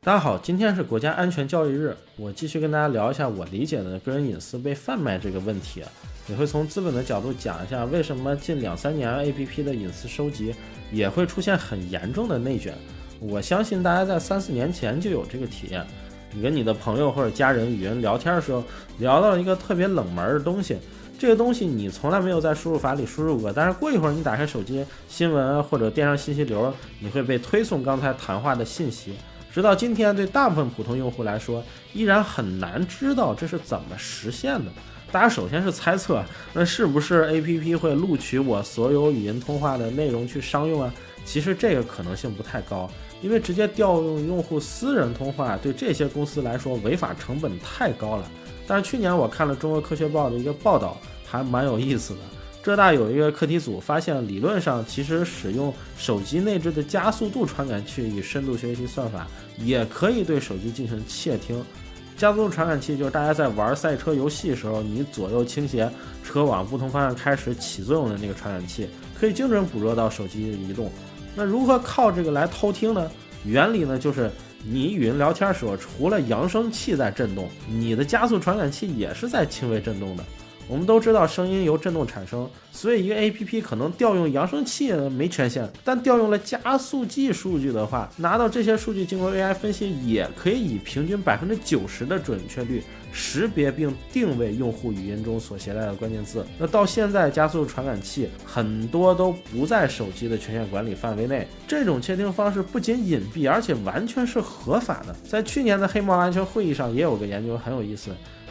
大家好，今天是国家安全教育日，我继续跟大家聊一下我理解的个人隐私被贩卖这个问题，也会从资本的角度讲一下为什么近2-3年 APP 的隐私收集也会出现很严重的内卷。我相信大家在3-4年前就有这个体验，你跟你的朋友或者家人语音聊天的时候，聊到一个特别冷门的东西，这个东西你从来没有在输入法里输入过，但是过一会儿你打开手机新闻或者电上信息流，你会被推送刚才谈话的信息。直到今天，对大部分普通用户来说，依然很难知道这是怎么实现的。大家首先是猜测，那是不是 APP 会录取我所有语音通话的内容去商用啊？其实这个可能性不太高，因为直接调用用户私人通话对这些公司来说违法成本太高了。但是去年我看了中国科学报的一个报道，还蛮有意思的。浙大有一个课题组发现，理论上其实使用手机内置的加速度传感器与深度学习算法也可以对手机进行窃听。加速度传感器就是大家在玩赛车游戏的时候，你左右倾斜车往不同方向开始起作用的那个传感器，可以精准捕捉到手机的移动。那如何靠这个来偷听呢？原理呢就是你语音聊天的时候，除了扬声器在震动，你的加速传感器也是在轻微震动的。我们都知道声音由振动产生，所以一个 APP 可能调用扬声器没权限，但调用了加速器数据的话，拿到这些数据经过 AI 分析，也可以以平均90%的准确率识别并定位用户语音中所携带的关键字。那到现在加速传感器很多都不在手机的权限管理范围内，这种窃听方式不仅隐蔽，而且完全是合法的。在去年的黑帽安全会议上也有个研究很有意思，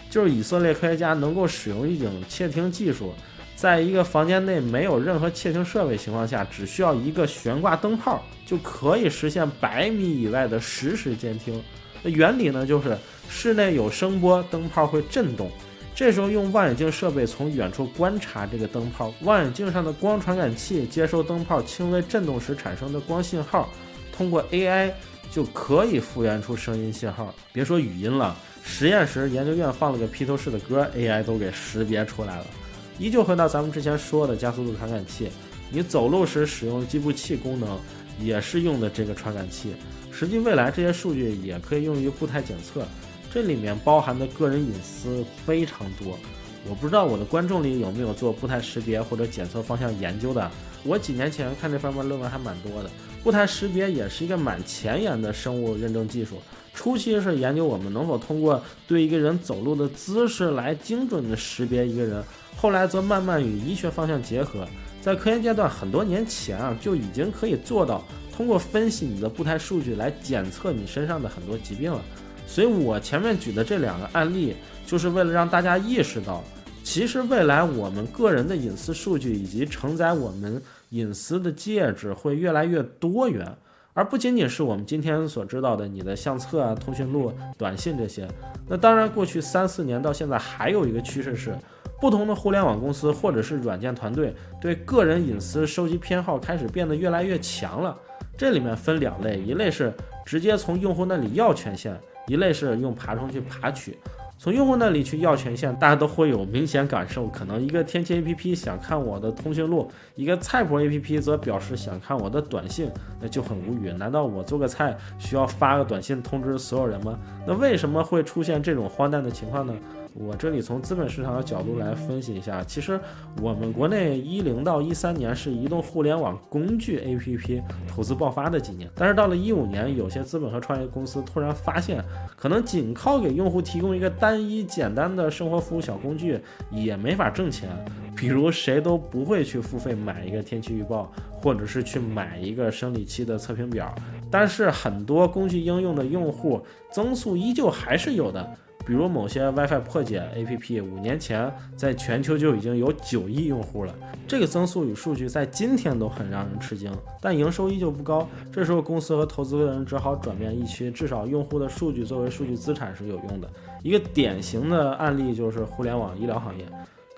就是以色列科学家能够使用一种窃听技术，在一个房间内没有任何窃听设备情况下，只需要一个悬挂灯泡就可以实现100米以外的实时监听。那原理呢，就是室内有声波，灯泡会震动，这时候用望远镜设备从远处观察这个灯泡，望远镜上的光传感器接收灯泡轻微震动时产生的光信号，通过 AI 就可以复原出声音信号。别说语音了，实验时研究院放了个披头士的歌， AI 都给识别出来了。依旧回到咱们之前说的加速度传感器，你走路时使用计步器功能也是用的这个传感器。实际未来这些数据也可以用于步态检测，这里面包含的个人隐私非常多。我不知道我的观众里有没有做步态识别或者检测方向研究的，我几年前看这方面论文还蛮多的。步态识别也是一个蛮前沿的生物认证技术，初期是研究我们能否通过对一个人走路的姿势来精准的识别一个人，后来则慢慢与医学方向结合，在科研阶段很多年前就已经可以做到通过分析你的步态数据来检测你身上的很多疾病了。所以我前面举的这2个案例，就是为了让大家意识到，其实未来我们个人的隐私数据以及承载我们隐私的介质会越来越多元，而不仅仅是我们今天所知道的你的相册通讯录、短信这些。那当然过去3-4年到现在还有一个趋势是，不同的互联网公司或者是软件团队对个人隐私收集偏好开始变得越来越强了。这里面分2类，一类是直接从用户那里要权限，一类是用爬虫去爬取。从用户那里去要权限，大家都会有明显感受，可能一个天气 APP 想看我的通讯录，一个菜谱 APP 则表示想看我的短信，那就很无语。难道我做个菜需要发个短信通知所有人吗？那为什么会出现这种荒诞的情况呢？我这里从资本市场的角度来分析一下，其实我们国内10到13年是移动互联网工具 APP 投资爆发的几年，但是到了15年，有些资本和创业公司突然发现，可能仅靠给用户提供一个单一简单的生活服务小工具也没法挣钱。比如谁都不会去付费买一个天气预报，或者是去买一个生理期的测评表，但是很多工具应用的用户增速依旧还是有的。比如某些 WiFi 破解 APP 5年前在全球就已经有9亿用户了，这个增速与数据在今天都很让人吃惊，但营收依旧不高。这时候公司和投资人只好转变一区，至少用户的数据作为数据资产是有用的。一个典型的案例就是互联网医疗行业，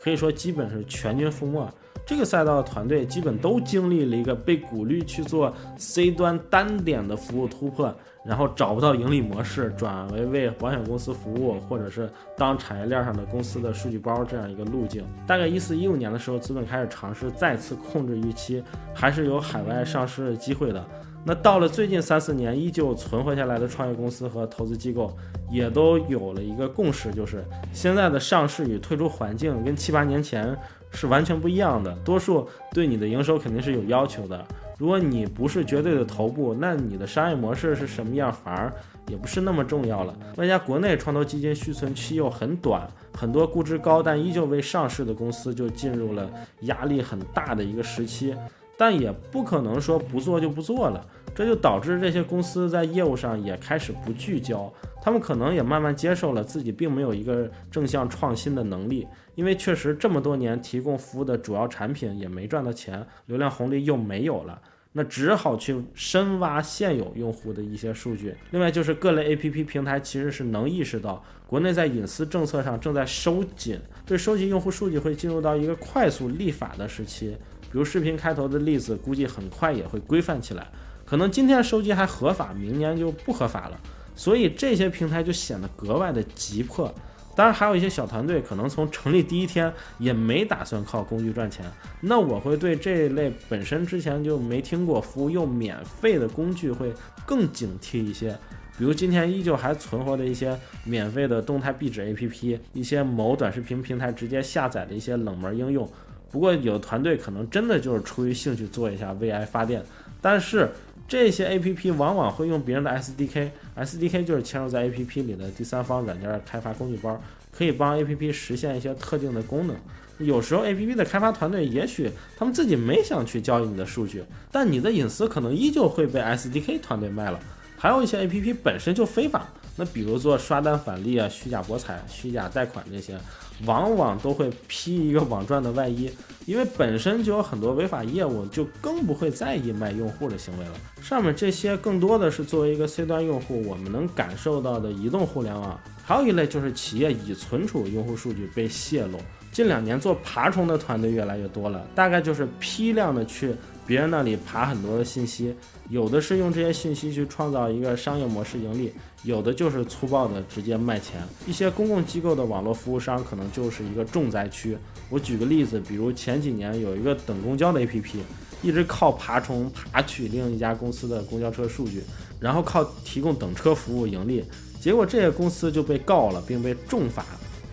可以说基本是全军覆没。这个赛道的团队基本都经历了一个被鼓励去做 C 端单点的服务突破，然后找不到盈利模式，转为保险公司服务，或者是当产业链上的公司的数据包这样一个路径。大概14-15年的时候，资本开始尝试再次控制预期，还是有海外上市机会的。那到了最近3-4年，依旧存活下来的创业公司和投资机构也都有了一个共识，就是现在的上市与退出环境跟7-8年前是完全不一样的，多数对你的营收肯定是有要求的。如果你不是绝对的头部，那你的商业模式是什么样反而也不是那么重要了。外加国内创投基金续存期又很短，很多估值高但依旧未上市的公司就进入了压力很大的一个时期，但也不可能说不做就不做了，这就导致这些公司在业务上也开始不聚焦，他们可能也慢慢接受了自己并没有一个正向创新的能力，因为确实这么多年提供服务的主要产品也没赚到钱，流量红利又没有了，那只好去深挖现有用户的一些数据。另外就是各类 APP 平台其实是能意识到国内在隐私政策上正在收紧，对收集用户数据会进入到一个快速立法的时期，比如视频开头的例子估计很快也会规范起来，可能今天收集还合法，明年就不合法了，所以这些平台就显得格外的急迫。当然还有一些小团队可能从成立第一天也没打算靠工具赚钱，那我会对这一类本身之前就没听过服务又免费的工具会更警惕一些，比如今天依旧还存活的一些免费的动态壁纸 APP， 一些某短视频平台直接下载的一些冷门应用，不过有团队可能真的就是出于兴趣做一下为爱发电，但是这些 APP 往往会用别人的 SDK 就是嵌入在 APP 里的第三方软件开发工具包，可以帮 APP 实现一些特定的功能。有时候 APP 的开发团队也许他们自己没想去交易你的数据，但你的隐私可能依旧会被 SDK 团队卖了。还有一些 APP 本身就非法，那比如做刷单返利啊、虚假博彩、虚假贷款这些，往往都会披一个网赚的外衣，因为本身就有很多违法业务，就更不会在意卖用户的行为了。上面这些更多的是作为一个 C 端用户我们能感受到的移动互联网，还有一类就是企业已存储用户数据被泄露。近2年做爬虫的团队越来越多了，大概就是批量的去别人那里爬很多的信息，有的是用这些信息去创造一个商业模式盈利，有的就是粗暴的直接卖钱。一些公共机构的网络服务商可能就是一个重灾区。我举个例子，比如前几年有一个等公交的 APP， 一直靠爬虫爬取另一家公司的公交车数据，然后靠提供等车服务盈利，结果这些公司就被告了并被重罚。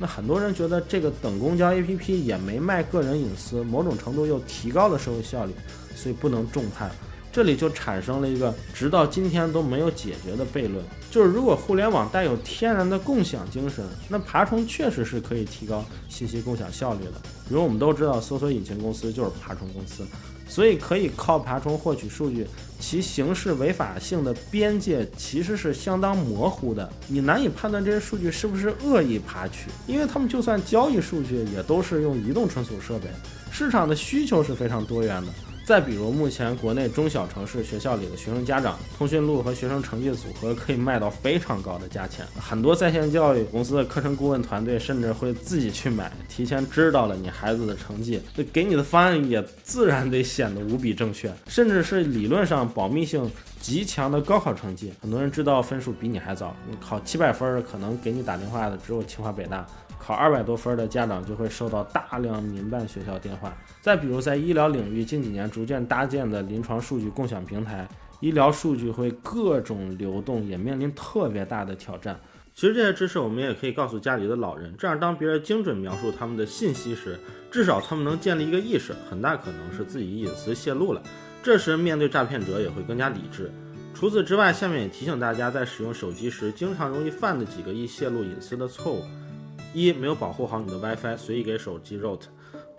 那很多人觉得这个等公交 APP 也没卖个人隐私，某种程度又提高了社会效率，所以不能重判。这里就产生了一个直到今天都没有解决的悖论，就是如果互联网带有天然的共享精神，那爬虫确实是可以提高信息共享效率的。比如我们都知道搜索引擎公司就是爬虫公司，所以可以靠爬虫获取数据，其形式违法性的边界其实是相当模糊的，你难以判断这些数据是不是恶意爬取，因为他们就算交易数据也都是用移动存储设备，市场的需求是非常多元的。再比如目前国内中小城市学校里的学生家长，通讯录和学生成绩组合可以卖到非常高的价钱，很多在线教育公司的课程顾问团队甚至会自己去买，提前知道了你孩子的成绩，给你的方案也自然得显得无比正确，甚至是理论上保密性极强的高考成绩，很多人知道分数比你还早，你考700分可能给你打电话的只有清华北大，考200多分的家长就会收到大量民办学校电话。再比如在医疗领域近几年逐渐搭建的临床数据共享平台，医疗数据会各种流动，也面临特别大的挑战。其实这些知识我们也可以告诉家里的老人，这样当别人精准描述他们的信息时，至少他们能建立一个意识，很大可能是自己隐私泄露了，这时面对诈骗者也会更加理智。除此之外，下面也提醒大家在使用手机时经常容易犯的几个易泄露隐私的错误。一、没有保护好你的 WiFi， 随意给手机 root。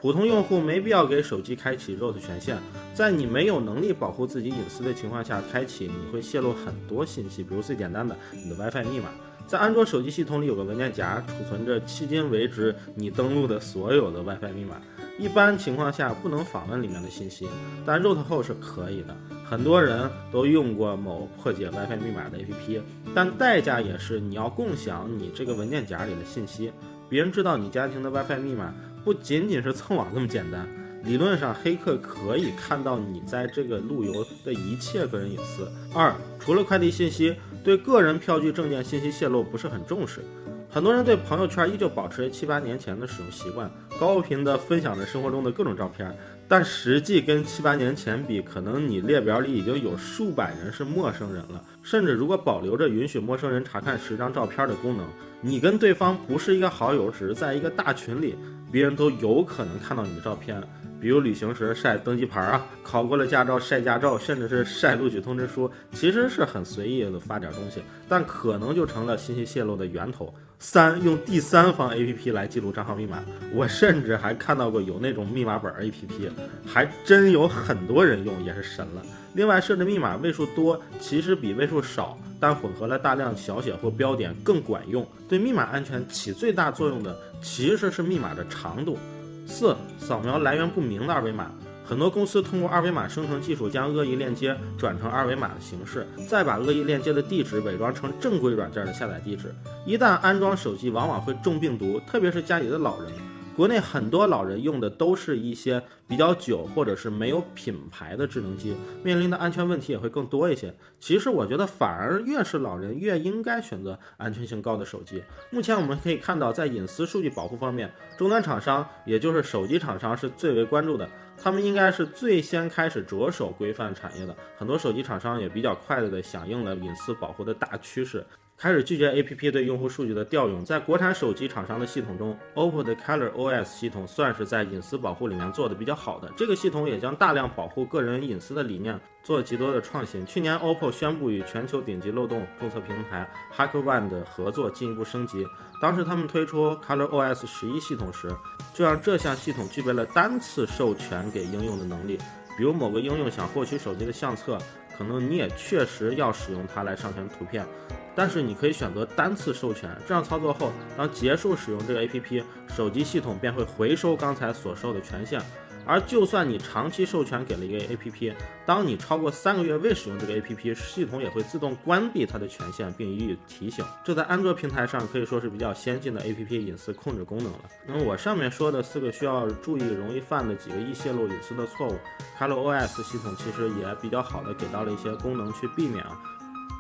普通用户没必要给手机开启 root 权限，在你没有能力保护自己隐私的情况下开启，你会泄露很多信息，比如最简单的你的 WiFi 密码。在安卓手机系统里有个文件夹，储存着迄今为止你登录的所有的 WiFi 密码，一般情况下不能访问里面的信息，但 root 后是可以的。很多人都用过某破解 WiFi 密码的 APP， 但代价也是你要共享你这个文件夹里的信息，别人知道你家庭的 WiFi 密码不仅仅是蹭网这么简单，理论上黑客可以看到你在这个路由的一切个人隐私。二、除了快递信息，对个人票据证件信息泄露不是很重视，很多人对朋友圈依旧保持7-8年前的使用习惯，高频的分享着生活中的各种照片，但实际跟7、8年前比，可能你列表里已经有数百人是陌生人了。甚至如果保留着允许陌生人查看10张照片的功能，你跟对方不是一个好友，只是在一个大群里，别人都有可能看到你的照片。比如旅行时晒登机牌啊，考过了驾照晒驾照，甚至是晒录取通知书，其实是很随意的发点东西，但可能就成了信息泄露的源头。3. 用第三方 APP 来记录账号密码，我甚至还看到过有那种密码本 APP， 还真有很多人用，也是神了。另外，设置密码位数多其实比位数少，但混合了大量小写或标点更管用。对密码安全起最大作用的其实是密码的长度。4. 扫描来源不明的二维码，很多公司通过二维码生成技术将恶意链接转成二维码的形式，再把恶意链接的地址伪装成正规软件的下载地址。一旦安装手机，往往会中病毒，特别是家里的老人。国内很多老人用的都是一些比较久或者是没有品牌的智能机，面临的安全问题也会更多一些。其实我觉得反而越是老人越应该选择安全性高的手机。目前我们可以看到，在隐私数据保护方面，终端厂商也就是手机厂商是最为关注的，他们应该是最先开始着手规范产业的。很多手机厂商也比较快的响应了隐私保护的大趋势，开始拒绝 APP 对用户数据的调用。在国产手机厂商的系统中， OPPO 的 Color OS 系统算是在隐私保护里面做的比较好的，这个系统也将大量保护个人隐私的理念做了极多的创新。去年 OPPO 宣布与全球顶级漏洞注册平台 HackerOne 的合作进一步升级，当时他们推出 Color OS 11系统时，就让这项系统具备了单次授权给应用的能力。比如某个应用想获取手机的相册，可能你也确实要使用它来上传图片，但是你可以选择单次授权，这样操作后，当结束使用这个 APP， 手机系统便会回收刚才所授的权限。而就算你长期授权给了一个 APP， 当你超过3个月未使用这个 APP， 系统也会自动关闭它的权限并予以提醒。这在安卓平台上可以说是比较先进的 APP 隐私控制功能了。那么我上面说的4个需要注意容易犯的几个易泄露隐私的错误， ColorOS 系统其实也比较好的给到了一些功能去避免啊。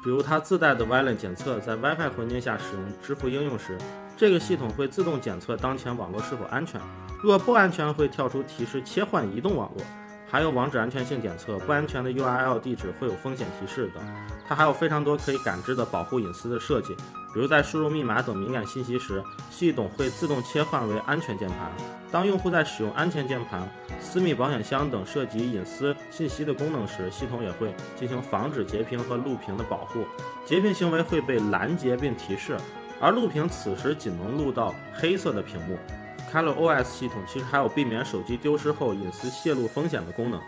比如它自带的 Violent 检测，在 WiFi 环境下使用支付应用时，这个系统会自动检测当前网络是否安全，若不安全会跳出提示切换移动网络，还有网址安全性检测，不安全的 URL 地址会有风险提示等。它还有非常多可以感知的保护隐私的设计，比如在输入密码等敏感信息时，系统会自动切换为安全键盘。当用户在使用安全键盘、私密保险箱等涉及隐私信息的功能时，系统也会进行防止截屏和录屏的保护，截屏行为会被拦截并提示，而录屏此时仅能录到黑色的屏幕。ColorOS 系统其实还有避免手机丢失后隐私泄露风险的功能。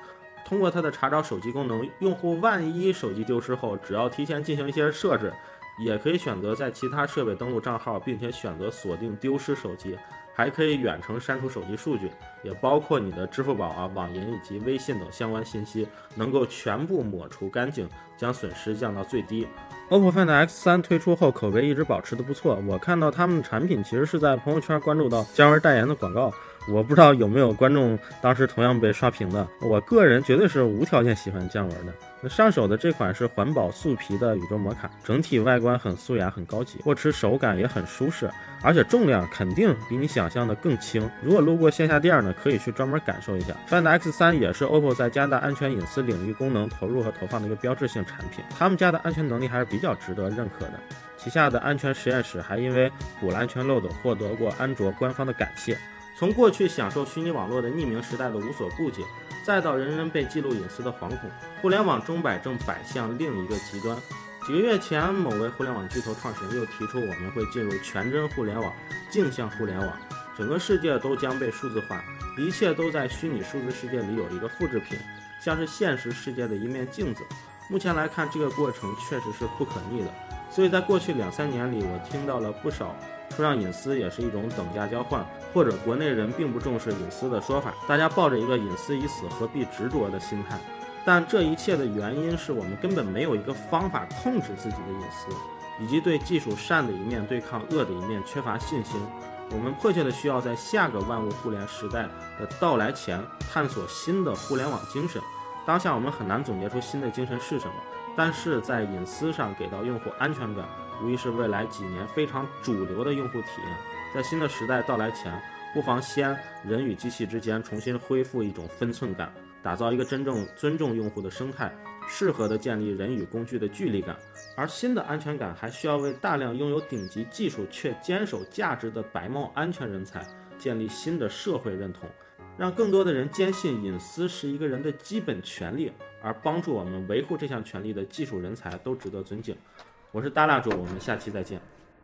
通过它的查找手机功能，用户万一手机丢失后，只要提前进行一些设置，也可以选择在其他设备登录账号，并且选择锁定丢失手机，还可以远程删除手机数据，也包括你的支付宝啊、网银以及微信等相关信息，能够全部抹除干净，将损失降到最低。OPPO Find X3 推出后，口碑一直保持的不错。我看到他们的产品其实是在朋友圈关注到姜文代言的广告，我不知道有没有观众当时同样被刷屏的。我个人绝对是无条件喜欢姜文的。那上手的这款是环保素皮的宇宙摩卡，整体外观很素雅很高级，握持手感也很舒适，而且重量肯定比你想象的更轻。如果路过线下店呢，可以去专门感受一下。Find X3 也是 OPPO 在加大安全隐私领域功能投入和投放的一个标志性产品，他们家的安全能力还是比较值得认可的。旗下的安全实验室还因为补了安全漏洞获得过安卓官方的感谢。从过去享受虚拟网络的匿名时代的无所顾忌，再到人人被记录隐私的惶恐，互联网钟摆正摆向另一个极端。几个月前，某位互联网巨头创始人又提出，我们会进入全真互联网、镜像互联网，整个世界都将被数字化，一切都在虚拟数字世界里有一个复制品，像是现实世界的一面镜子。目前来看，这个过程确实是不可逆的。所以在过去2-3年里，我听到了不少说让隐私也是一种等价交换，或者国内人并不重视隐私的说法，大家抱着一个隐私已死何必执着的心态。但这一切的原因是我们根本没有一个方法控制自己的隐私，以及对技术善的一面对抗恶的一面缺乏信心。我们迫切的需要在下个万物互联时代的到来前探索新的互联网精神。当下我们很难总结出新的精神是什么，但是在隐私上给到用户安全感，无疑是未来几年非常主流的用户体验。在新的时代到来前，不妨先人与机器之间重新恢复一种分寸感，打造一个真正尊重用户的生态，适合的建立人与工具的距离感。而新的安全感还需要为大量拥有顶级技术却坚守价值的白帽安全人才建立新的社会认同，让更多的人坚信隐私是一个人的基本权利，而帮助我们维护这项权利的技术人才都值得尊敬。我是大蜡烛，我们下期再见。